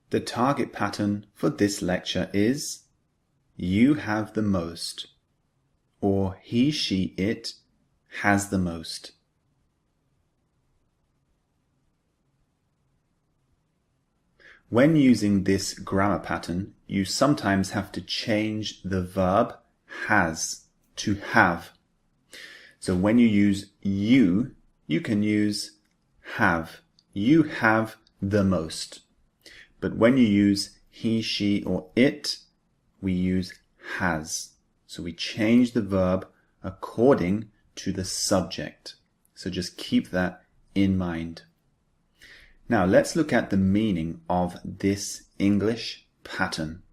The target pattern for this lecture is you have the most, or he, she, it has the most. When using this grammar pattern, you sometimes have to change the verb has to have. So when you use you can use have. You have the most. But when you use he, she, or it, we use has. So we change the verb according to the subject. So just keep that in mind. Now let's look at the meaning of this English pattern.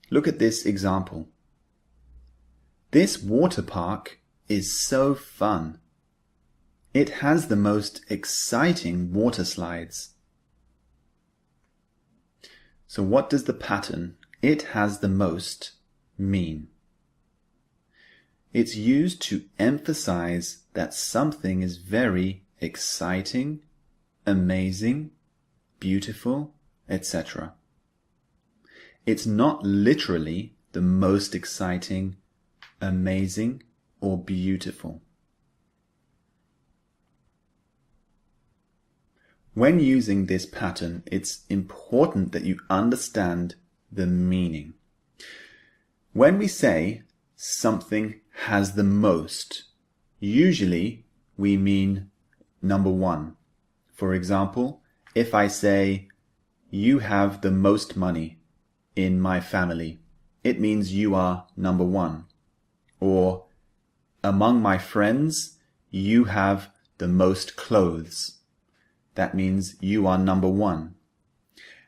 Look at this example. This water park is so fun. It has the most exciting water slides. So what does the pattern "it has the most" mean? It's used to emphasize that something is very exciting, amazing, beautiful, etc. It's not literally the most exciting, amazing, or beautiful. When using this pattern, it's important that you understand the meaning. When we say something has the most, usually we mean number one. For example, if I say, you have the most money in my family, it means you are number one. Or, among my friends, you have the most clothes. That means you are number one.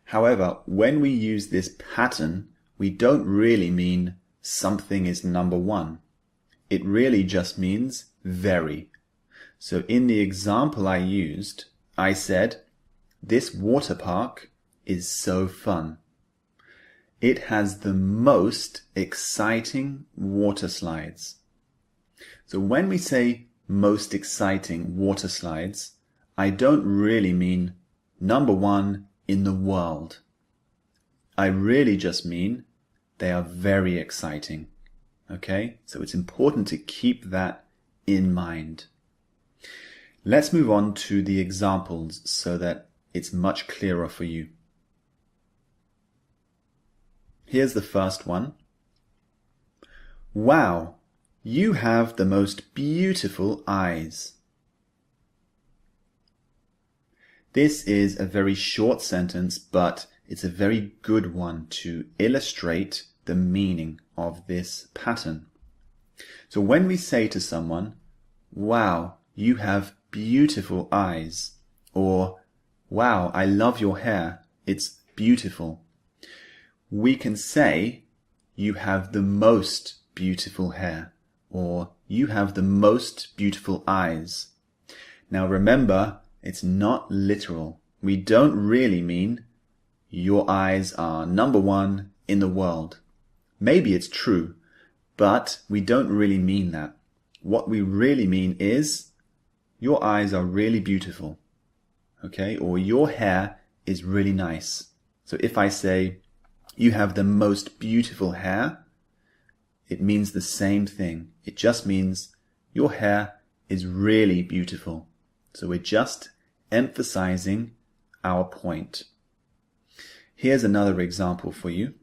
However, when we use this pattern, we don't really mean something is number one. It really just means very. So in the example I used, I said, this water park is so fun. It has the most exciting water slides. So when we say most exciting water slides, I don't really mean number one in the world. I really just mean they are very exciting. Okay? So it's important to keep that in mind. Let's move on to the examples so that it's much clearer for you. Here's the first one. Wow, you have the most beautiful eyes. This is a very short sentence, but it's a very good one to illustrate the meaning of this pattern. So when we say to someone, wow, you have beautiful eyes, or wow, I love your hair, it's beautiful, we can say, you have the most beautiful hair, or you have the most beautiful eyes. Now remember, it's not literal. We don't really mean your eyes are number one in the world. Maybe it's true, but we don't really mean that. What we really mean is your eyes are really beautiful. Okay? Or your hair is really nice. So if I say you have the most beautiful hair, it means the same thing. It just means your hair is really beautiful. So we're just emphasizing our point. Here's another example for you.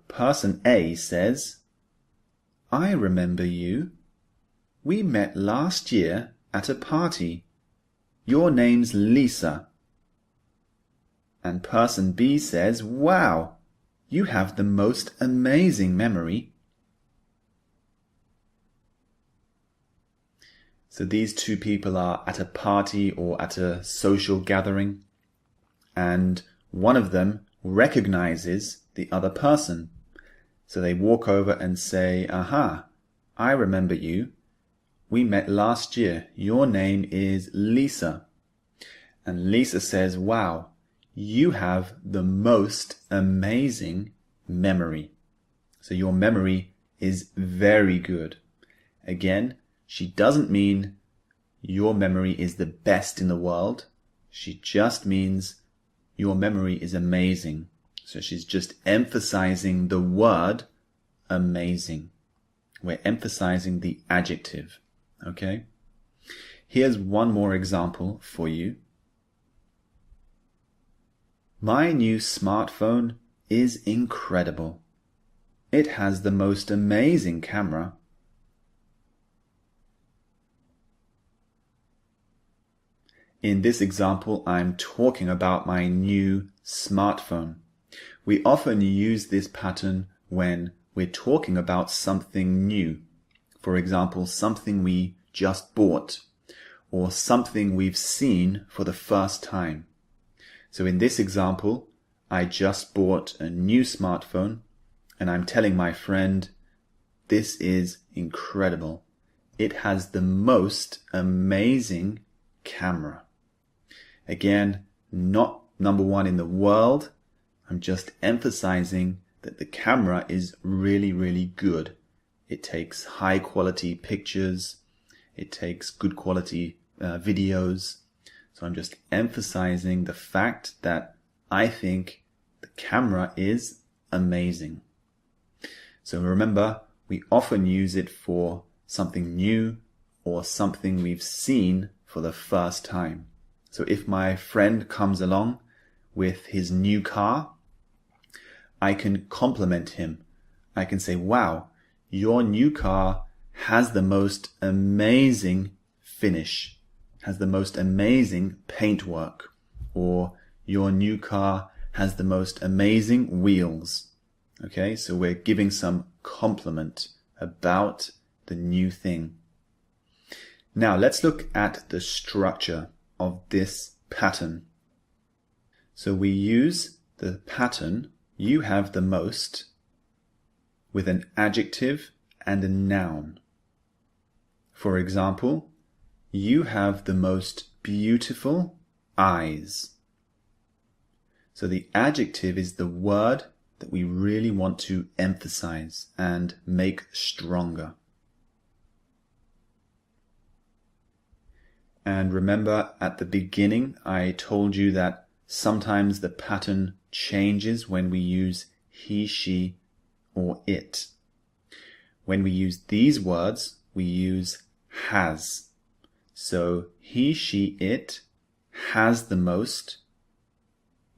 Person A says, I remember you. We met last year at a party. Your name's Lisa. And person B says, wow, you have the most amazing memory. So these two people are at a party or at a social gathering, and one of them recognizes the other person. So they walk over and say, aha, I remember you. We met last year. Your name is Lisa. And Lisa says, wow, you have the most amazing memory. So your memory is very good. Again, she doesn't mean your memory is the best in the world. She just means your memory is amazing. So she's just emphasizing the word amazing. We're emphasizing the adjective. Okay? Here's one more example for you. My new smartphone is incredible. It has the most amazing camera. In this example, I'm talking about my new smartphone. We often use this pattern when we're talking about something new. For example, something we just bought, or something we've seen for the first time. So in this example, I just bought a new smartphone, and I'm telling my friend, this is incredible. It has the most amazing camera. Again, not number one in the world. I'm just emphasizing that the camera is really, really good. It takes high quality pictures. It takes good quality videos. So I'm just emphasizing the fact that I think the camera is amazing. So remember, we often use it for something new or something we've seen for the first time. So if my friend comes along with his new car, I can compliment him. I can say, wow, your new car has the most amazing finish, has the most amazing paintwork, or your new car has the most amazing wheels. Okay, so we're giving some compliment about the new thing. Now let's look at the structure of this pattern. So we use the pattern, you have the most, with an adjective and a noun. For example, you have the most beautiful eyes. So the adjective is the word that we really want to emphasize and make stronger. And remember, at the beginning, I told you that sometimes the pattern changes when we use he, she, or it. When we use these words, we use has. So he, she, it has the most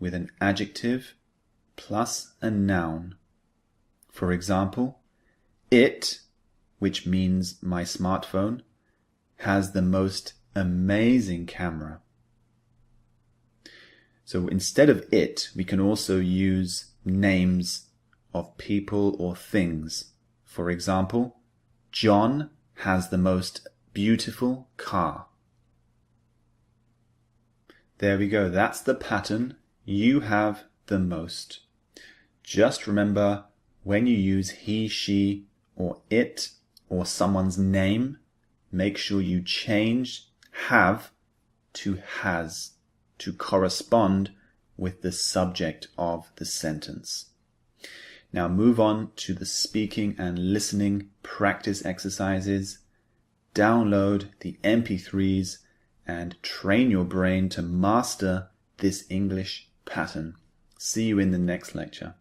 with an adjective plus a noun. For example, it, which means my smartphone, has the most amazing camera. So instead of it, we can also use names of people or things. For example, John has the most beautiful car. There we go. That's the pattern. You have the most. Just remember, when you use he, she, or it, or someone's name, make sure you change have to has to correspond with the subject of the sentence. Now move on to the speaking and listening practice exercises. Download the MP3s and train your brain to master this English pattern. See you in the next lecture.